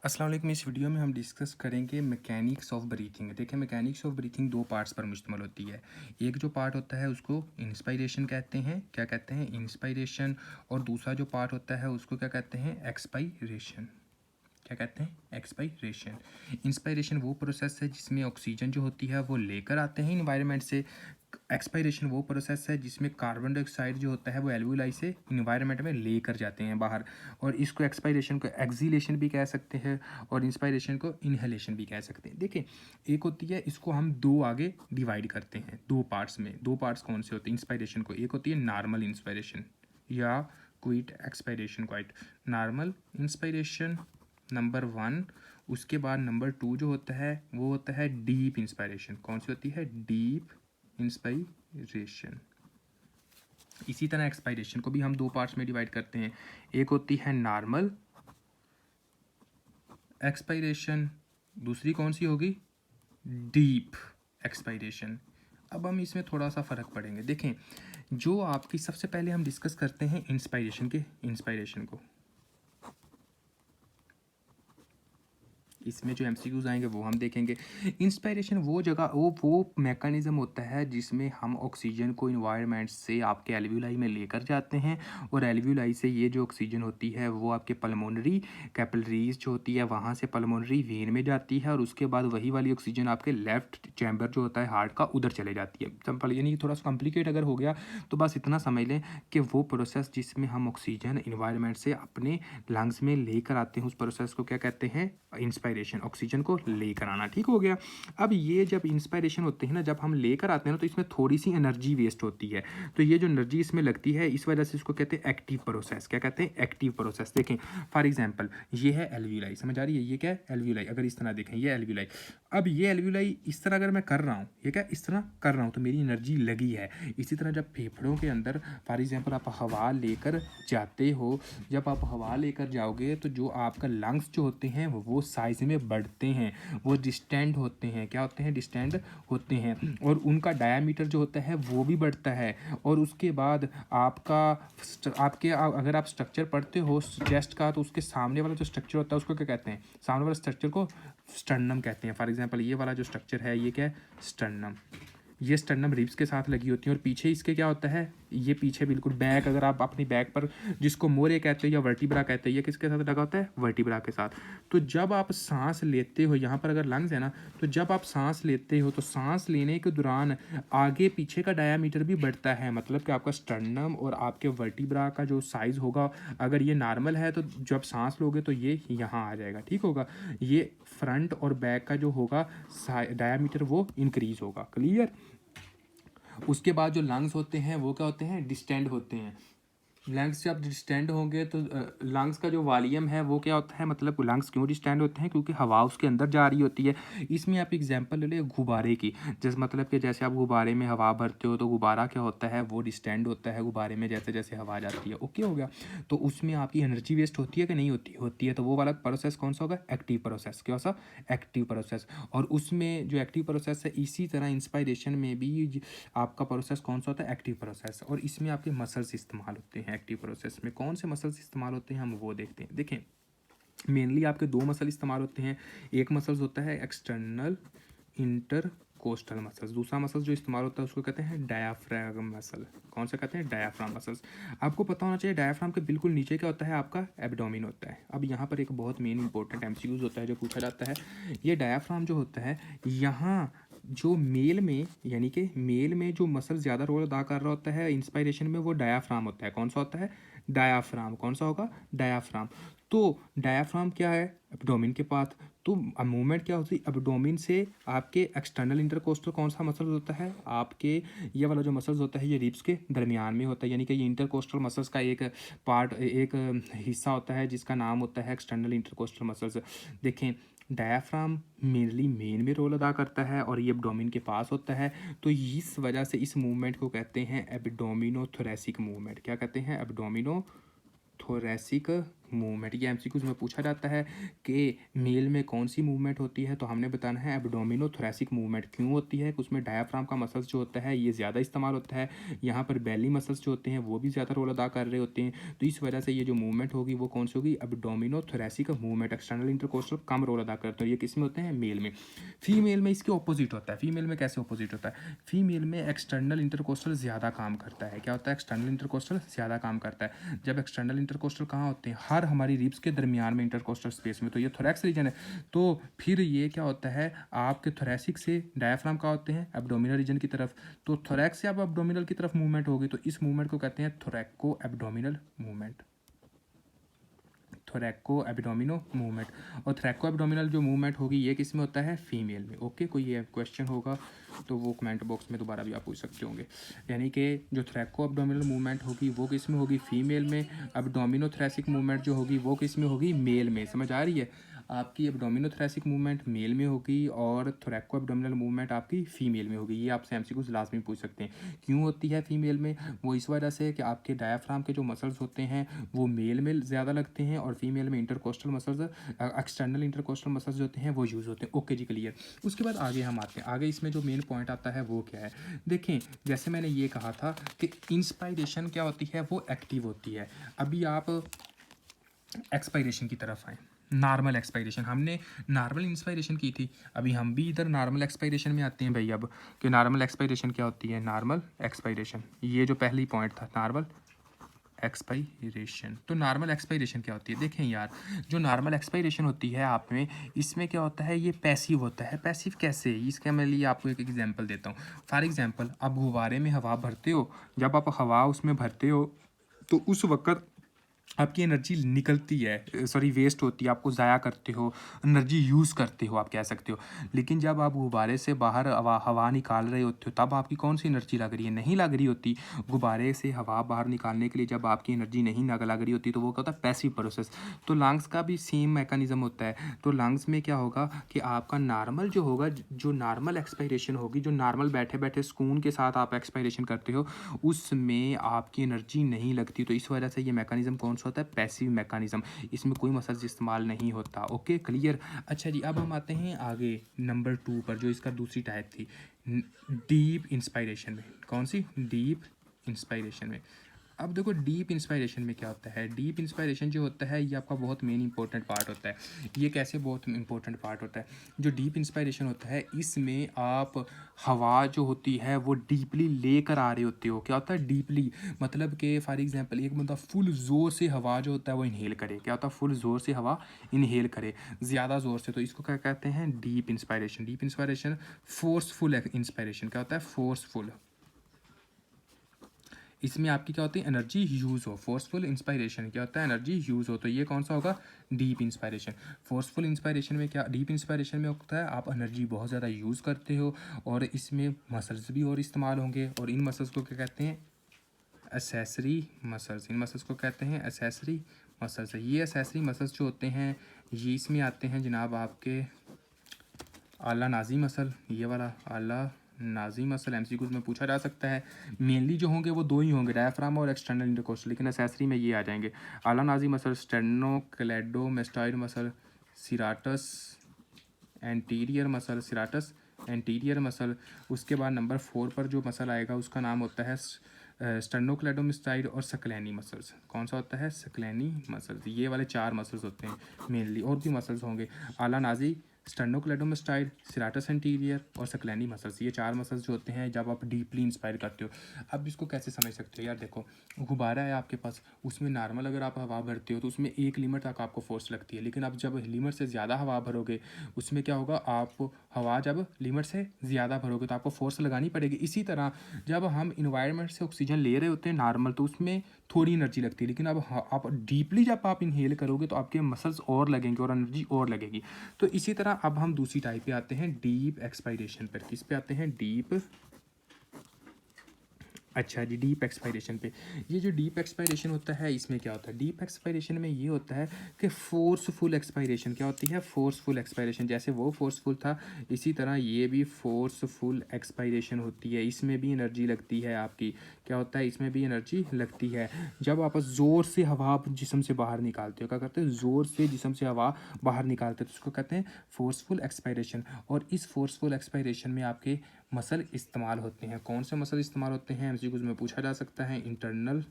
अस्सलाम वालेकुम। इस वीडियो में हम डिस्कस करेंगे मैकेनिक्स ऑफ ब्रीथिंग। देखिए, मैकेनिक्स ऑफ ब्रीथिंग दो पार्ट्स पर मुश्तमिल होती है। एक जो पार्ट होता है उसको इंस्पायरेशन कहते हैं, क्या कहते हैं, इंस्पायरेशन। और दूसरा जो पार्ट होता है उसको क्या कहते हैं, एक्सपायरेशन। क्या कहते हैं, एक्सपायरेशन। इंस्पायरेशन वो प्रोसेस है जिसमें ऑक्सीजन जो होती है वो लेकर आते हैं इन्वायरमेंट से। एक्सपायरेशन वो प्रोसेस है जिसमें कार्बन डाइऑक्साइड जो होता है वो एल्वियोलाई से इन्वायरमेंट में लेकर जाते हैं बाहर। और इसको एक्सपायरेशन को एक्सीलेशन भी कह सकते हैं और इंस्पायरेशन को इनहेलेशन भी कह सकते हैं। देखिए, एक होती है, इसको हम दो आगे डिवाइड करते हैं दो पार्ट्स में। दो पार्ट्स कौन से होते हैं इंस्पायरेशन को? एक होती है नॉर्मल इंस्पायरेशन या quit expiration. Quite normal inspiration number 1। उसके बाद नंबर 2 जो होता है वो होता है डीप इंस्पायरेशन। कौन सी होती है? Deep inspiration. इसी तरह एक्सपायरेशन को भी हम दो पार्ट्स में डिवाइड करते हैं। एक होती है नॉर्मल एक्सपायरेशन, दूसरी कौन सी होगी? Deep expiration. अब हम इसमें थोड़ा सा फ़र्क पड़ेंगे। देखें, जो आपकी सबसे पहले हम डिस्कस करते हैं इंस्पायरेशन को। इसमें जो एमसीक्यूज आएंगे वो हम देखेंगे। इंस्पायरेशन वो जगह वो मैकेनिज्म होता है जिसमें हम ऑक्सीजन को इन्वायरमेंट से आपके एल्वियोलाई में लेकर जाते हैं और एल्वियोलाई से ये जो ऑक्सीजन होती है वो आपके पल्मोनरी कैपिलरीज जो होती है वहाँ से पल्मोनरी वेन में जाती है और उसके बाद वही वाली ऑक्सीजन आपके लेफ्ट चैम्बर जो होता है हार्ट का उधर चले जाती है। सिंपल, यानी थोड़ा सा कॉम्प्लिकेट अगर हो गया तो बस इतना समझ लें कि वो प्रोसेस जिसमें हम ऑक्सीजन इन्वायरमेंट से अपने लंग्स में लेकर आते हैं उस प्रोसेस को क्या कहते हैं? इंस्पायरेशन। ऑक्सीजन को लेकर आना। ठीक हो गया। अब ये जब इंस्पायरेशन होते हैं ना, जब हम लेकर आते हैं ना, तो इसमें थोड़ी सी एनर्जी वेस्ट होती है। तो ये जो एनर्जी इसमें लगती है इस वजह से इसको कहते हैं एक्टिव प्रोसेस। क्या कहते हैं? Active process. देखें फॉर एग्जांपल, ये है एल्वियोलाई, समझ आ रही है? ये क्या है? एल्वियोलाई। अगर इस तरह देखें, ये एल्वियोलाई। अब ये एल्वियोलाई इस तरह अगर मैं कर रहा हूँ, ये क्या इस तरह कर रहा हूँ तो मेरी एनर्जी लगी है। इसी तरह जब फेफड़ों के अंदर फॉर एग्जांपल आप हवा लेकर जाते हो, जब आप हवा लेकर जाओगे तो जो आपका लंग्स जो होते हैं वो साइज में बढ़ते हैं, वो डिस्टेंड होते हैं। क्या होते हैं? डिस्टेंड होते हैं। और उनका डायामीटर जो होता है वो भी बढ़ता है। और उसके बाद आपके अगर आप स्ट्रक्चर पढ़ते हो चेस्ट का तो उसके सामने वाला जो स्ट्रक्चर होता है उसको क्या कहते हैं? सामने वाला स्ट्रक्चर को स्टर्नम कहते हैं। फॉर एग्जांपल, ये वाला जो स्ट्रक्चर है ये क्या है? स्टर्नम। ये स्टर्नम रिब्स के साथ लगी होती है और पीछे इसके क्या होता है? ये पीछे बिल्कुल बैक, अगर आप अपनी बैक पर, जिसको मोरे कहते हैं या वर्टिब्रा कहते हैं, ये किसके साथ लगा होता है? वर्टिब्रा के साथ। तो जब आप सांस लेते हो, यहाँ पर अगर लंग्स है ना, तो जब आप सांस लेते हो तो सांस लेने के दौरान आगे पीछे का डायामीटर भी बढ़ता है। मतलब कि आपका स्टर्नम और आपके वर्टिब्रा का जो साइज़ होगा, अगर ये नॉर्मल है तो जब सांस लोगे तो ये यहाँ आ जाएगा। ठीक होगा। ये फ्रंट और बैक का जो होगा डायामीटर वो इंक्रीज होगा। क्लियर? उसके बाद जो लंग्स होते हैं वो क्या होते हैं? डिस्टेंड होते हैं। लंग्स जब डिस्टेंड होंगे तो लंग्स का जो वॉल्यूम है वो क्या होता है? मतलब लंग्स क्यों डिस्टेंड होते हैं? क्योंकि हवा उसके अंदर जा रही होती है। इसमें आप एग्जांपल ले लें गुब्बारे की। जैसे मतलब कि जैसे आप गुब्बारे में हवा भरते हो तो गुब्बारा क्या होता है? वो डिस्टेंड होता है गुब्बारे में जैसे जैसे हवा जाती है। ओके हो गया। तो उसमें आपकी एनर्जी वेस्ट होती है कि नहीं होती? होती है। तो वो वाला प्रोसेस कौन सा होगा? Active process. क्या सा? Active process. और उसमें जो एक्टिव प्रोसेस है, इसी तरह इंस्पायरेशन में भी आपका प्रोसेस कौन सा होता है? Active process. और इसमें आपके मसल्स इस्तेमाल होते हैं। एक्टिव प्रोसेस में कौन से मसल्स इस्तेमाल होते हैं हम वो देखते हैं। देखें, मेनली आपके दो मसल इस्तेमाल होते हैं। एक मसल्स होता है एक्सटर्नल इंटरकोस्टल मसल्स। दूसरा मसल जो इस्तेमाल होता है उसको कहते हैं डायाफ्राम मसल। कौन सा कहते हैं? Diaphragm muscles. आपको पता होना चाहिए डायाफ्राम के बिल्कुल नीचे क्या होता है? आपका एब्डोमेन होता है। अब यहाँ पर एक बहुत मेन इंपॉर्टेंट एमसीक्यूज होता है जो पूछा जाता है। ये डायाफ्राम जो होता है, यहाँ जो मेल में, यानी कि मेल में जो मसल ज़्यादा रोल अदा कर रहा होता है इंस्पायरेशन में, वो डायाफ्राम होता है। कौन सा होता है? डायाफ्राम। कौन सा होगा? डायाफ्राम। तो डायाफ्राम क्या है? एब्डोमेन के पास। तो मूवमेंट क्या होती है? एब्डोमेन से आपके एक्सटर्नल इंटरकोस्टल कौन सा मसल होता है? आपके ये वाला जो मसल्स होता है ये रिब्स के दरमियान में होता है। यानी कि ये इंटरकोस्टल मसल्स का एक पार्ट, एक हिस्सा होता है जिसका नाम होता है एक्सटर्नल इंटरकोस्टल मसल्स। देखें, डायाफ्राम मेनली मेन में रोल अदा करता है और ये एब्डोमेन के पास होता है। तो इस वजह से इस मूवमेंट को कहते हैं एब्डोमिनोथोरैसिक मूवमेंट। क्या कहते हैं? एब्डोमिनोथोरैसिक मूवमेंट। ये एमसीक्यूज में पूछा जाता है कि मेल में कौन सी मूवमेंट होती है, तो हमने बताना है एब्डोमिनोथोरैसिक मूवमेंट क्यों होती है। उसमें डायाफ्राम का मसल्स जो होता है ये ज़्यादा इस्तेमाल होता है, यहाँ पर बेली मसल्स जो होते हैं वो भी ज़्यादा रोल अदा कर रहे होते हैं। तो इस वजह से ये जो मूवमेंट होगी वो कौन सी होगी, एब्डोमिनोथोरैसिक मूवमेंट। एक्सटर्नल इंटरकोस्टल कम रोल अदा करते हैं। ये किस में होते हैं, मेल में। फीमेल में इसके ऑपोजिट होता है। फीमेल में कैसे ऑपोजिट होता है, फीमेल में एक्सटर्नल इंटरकोस्टल ज़्यादा काम करता है। क्या होता है, एक्सटर्नल इंटरकोस्टल ज़्यादा काम करता है। जब एक्सटर्नल इंटरकोस्टल कहाँ होते हैं, हर हमारी रिब्स के दरमियान में इंटरकोस्टल स्पेस में, तो ये थोरैक्स रीजन है। तो फिर ये क्या होता है, आपके थोरैसिक से डायाफ्राम का होते हैं एब्डोमिनल रीजन की तरफ। तो थोरैक्स से आप एब्डोमिनल की तरफ मूवमेंट होगी, तो इस मूवमेंट को कहते हैं thoracoabdominal movement. Thoraco abdomino movement. और थोरैको एब्डोमिनल जो मूवमेंट होगी ये किस में होता है, फीमेल में। ओके, कोई ये क्वेश्चन होगा तो वो कमेंट बॉक्स में दोबारा भी आप पूछ सकते होंगे। यानी कि जो थोरैको एब्डोमिनल मूवमेंट होगी वो किस में होगी, फीमेल में। एब्डोमिनोथोरैसिक मूवमेंट जो होगी वो किस में होगी, मेल में। समझ आ रही है, आपकी एब्डोमिनोथोरैसिक मूवमेंट मेल में होगी और थोरैको एब्डोमिनल मूवमेंट आपकी फीमेल में होगी। ये आपसे एमसीक्यूज लाजमी पूछ सकते हैं। क्यों होती है फीमेल में, वो इस वजह से कि आपके डायाफ्राम के जो मसल्स होते हैं वो मेल में ज़्यादा लगते हैं और फीमेल में intercostal muscles, external intercostal muscles जो होते हैं वो यूज़ होते हैं। ओके जी, क्लियर। उसके बाद आगे हम आते हैं। आगे इसमें जो मेन पॉइंट आता है वो क्या है, देखें जैसे मैंने ये कहा था कि इंस्पायरेशन क्या होती है, वो एक्टिव होती है। अभी आप एक्सपायरेशन की तरफ आए। नॉर्मल एक्सपायरेशन, हमने नॉर्मल इंस्पायरेशन की थी, अभी हम भी इधर नॉर्मल एक्सपायरेशन में आते हैं भाई। अब कि नॉर्मल एक्सपायरेशन क्या होती है, नॉर्मल एक्सपायरेशन, ये जो पहली पॉइंट था नॉर्मल एक्सपायरेशन। तो नॉर्मल एक्सपायरेशन क्या होती है, देखें यार, जो नॉर्मल एक्सपायरेशन होती है आप में, इसमें क्या होता है, ये पैसिव होता है। पैसिव कैसे, इसका मैं लिए आपको एक एग्जांपल देता हूँ। फॉर एग्जांपल, आप गुब्बारे में हवा भरते हो, जब आप हवा उसमें भरते हो तो उस वक्त आपकी एनर्जी निकलती है, सॉरी वेस्ट होती है, आपको ज़ाया करते हो, एनर्जी यूज़ करते हो आप कह सकते हो। लेकिन जब आप गुब्बारे से बाहर हवा निकाल रहे होते हो तब आपकी कौन सी एनर्जी लग रही है, नहीं लग रही होती। गुब्बारे से हवा बाहर निकालने के लिए जब आपकी एनर्जी नहीं लग रही होती तो वो क्या होता है, पैसिव प्रोसेस। तो लंग्स का भी सेम मैकेनिज्म होता है। तो लंग्स में क्या होगा कि आपका नॉर्मल जो होगा, जो नॉर्मल एक्सपायरेशन होगी, जो नॉर्मल बैठे बैठे सुकून के साथ आप एक्सपायरेशन करते हो, उसमें आपकी एनर्जी नहीं लगती। तो इस वजह से ये मैकेनिज्म कौन सा होता है, पैसिव मैकेनिज्म। इसमें कोई मसल्स इस्तेमाल नहीं होता। Okay, clear. अच्छा जी, अब हम आते हैं आगे नंबर 2 पर, जो इसका दूसरी टाइप थी, डीप इंस्पायरेशन में। कौन सी, डीप इंस्पायरेशन में। अब देखो डीप इंस्पायरेशन में क्या होता है, डीप इंस्पायरेशन जो होता है ये आपका बहुत मेन इंपॉर्टेंट पार्ट होता है। ये कैसे बहुत इंपॉर्टेंट पार्ट होता है, जो डीप इंस्पायरेशन होता है इसमें आप हवा जो होती है वो डीपली लेकर आ रहे होते हो। क्या होता है डीपली, मतलब कि फॉर एग्जांपल एक बंदा फुल ज़ोर से हवा जो होता है वो इनहेल करे। क्या होता है, फुल ज़ोर से हवा इनहेल करे, ज़्यादा ज़ोर से, तो इसको क्या कहते हैं, deep inspiration. Deep inspiration. Forceful inspiration, क्या होता है, फोर्सफुल। इसमें आपकी क्या होती है, एनर्जी यूज़ हो। फोर्सफुल इंस्पायरेशन क्या होता है, एनर्जी यूज़ हो। तो ये कौन सा होगा, डीप इंस्पायरेशन। फोर्सफुल इंस्पायरेशन में क्या, डीप इंस्पायरेशन में होता है आप एनर्जी बहुत ज़्यादा यूज़ करते हो और इसमें मसल्स भी और इस्तेमाल होंगे। और इन मसल्स को क्या कहते हैं, एसेसरी मसल्स। इन मसल्स को कहते हैं एसेसरी मसल्स। ये एसेसरी मसल्स जो होते हैं ये इसमें आते हैं जनाब आपके आला नाजी मसल, ये वाला आला नाजी मसल एमसीक्यूज में पूछा जा सकता है। मेनली जो होंगे वो दो ही होंगे, डायफ्राम और एक्सटर्नल इंटरकोस्टल, लेकिन एसेसरी में ये आ जाएंगे। Alae nasi muscle, sternocleidomastoid muscle, serratus anterior muscle, serratus anterior muscle. उसके बाद नंबर 4 पर जो मसल आएगा उसका नाम होता है स्टेनोक्लेडोमेस्टाइड और सक्लेनी मसल्स। कौन सा होता है, सक्लेनी मसल्स। ये वाले 4 मसल्स होते हैं मेनली, और भी मसल्स होंगे, आला नाजी, स्टेनोक्लेडोमेस्टाइड, सिराटस एंटीरियर और सक्लेनी मसल्स। ये 4 मसल्स जो होते हैं जब आप डीपली इंस्पायर करते हो। अब इसको कैसे समझ सकते हो यार, देखो गुब्बारा है आपके पास, उसमें नॉर्मल अगर आप हवा भरते हो तो उसमें एक लिमिट तक आपको फोर्स लगती है, लेकिन आप जब लिमिट से ज़्यादा हवा भरोगे उसमें क्या होगा, आप हवा जब लिमिट से ज़्यादा भरोगे तो आपको फोर्स लगानी पड़ेगी। इसी तरह जब हम इन्वायरमेंट से ऑक्सीजन ले रहे होते हैं नॉर्मल, तो उसमें थोड़ी एनर्जी लगती है, लेकिन अब आप डीपली जब आप इनहेल करोगे तो आपके मसल्स और लगेंगे और एनर्जी और लगेगी। तो इसी तरह अब हम दूसरी टाइप पे आते हैं, डीप एक्सपायरेशन पर। किस पे आते हैं, डीप अच्छा जी, डीप एक्सपायरेशन पे। ये जो डीप एक्सपायरेशन होता है इसमें क्या होता है? डीप एक्सपायरेशन में ये होता है कि फ़ोर्सफुल एक्सपायरेशन क्या होती है? Forceful expiration. जैसे वो फ़ोर्सफुल था, इसी तरह ये भी फ़ोर्सफुल एक्सपायरेशन होती है। इसमें भी एनर्जी लगती है आपकी। क्या होता है? इसमें भी एनर्जी लगती है। जब आप ज़ोर से हवा आप जिस्म से बाहर निकालते हो, क्या करते हो? ज़ोर से जिस्म से हवा बाहर निकालते हो तो उसको कहते हैं फ़ोर्सफुल एक्सपायरेशन। और इस फ़ोर्सफुल एक्सपायरेशन में आपके मसल इस्तेमाल होते हैं। कौन से मसल इस्तेमाल होते हैं? एमसीक्यूज़ में पूछा जा सकता है। Internal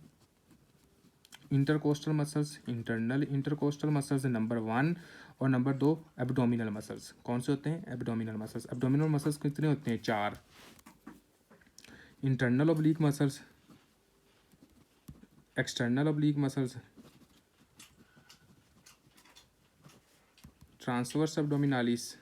intercostal muscles, internal intercostal muscles number 1, और नंबर 2 एब्डोमिनल मसल्स। कौन से होते हैं? Abdominal muscles. एब्डोमिनल मसल्स कितने होते हैं? 4। Internal oblique muscles, external oblique muscles, transverse abdominalis,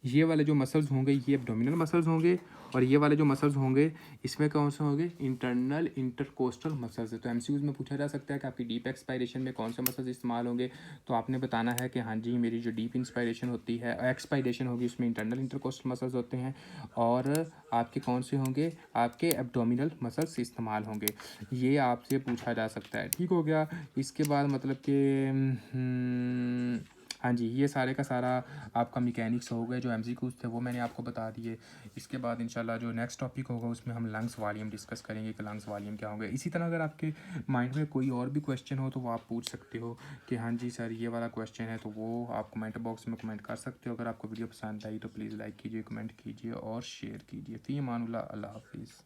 ये वाले जो मसल्स होंगे ये एब्डोमिनल मसल्स होंगे, और ये वाले जो मसल्स होंगे इसमें कौन से होंगे? इंटरनल इंटरकोस्टल मसल्स है। तो एमसीक्यूज में पूछा जा सकता है कि आपकी डीप एक्सपायरेशन में कौन से मसल्स इस्तेमाल होंगे। तो आपने बताना है कि हाँ जी, मेरी जो डीप इंस्पायरेशन होती है, एक्सपायरेशन होगी, उसमें इंटरनल इंटरकोस्टल मसल्स होते हैं, और आपके कौन से होंगे? आपके एब्डोमिनल मसल्स इस्तेमाल होंगे। ये आपसे पूछा जा सकता है। ठीक हो गया। इसके बाद मतलब कि हाँ जी, ये सारे का सारा आपका मैकेनिक्स हो गए। जो एमसीक्यूज थे वो मैंने आपको बता दिए। इसके बाद इंशाल्लाह जो नेक्स्ट टॉपिक होगा उसमें हम लंग्स वॉल्यूम डिस्कस करेंगे कि लंग्स वॉल्यूम क्या होंगे। इसी तरह अगर आपके माइंड में कोई और भी क्वेश्चन हो तो वो आप पूछ सकते हो कि हाँ जी सर ये वाला क्वेश्चन है, तो वो आप कमेंट बॉक्स में कमेंट कर सकते हो। अगर आपको वीडियो पसंद आई तो प्लीज़ लाइक कीजिए, कमेंट कीजिए और शेयर कीजिए। फ़ी अमानुल्लाह, अल्लाह हाफिज़।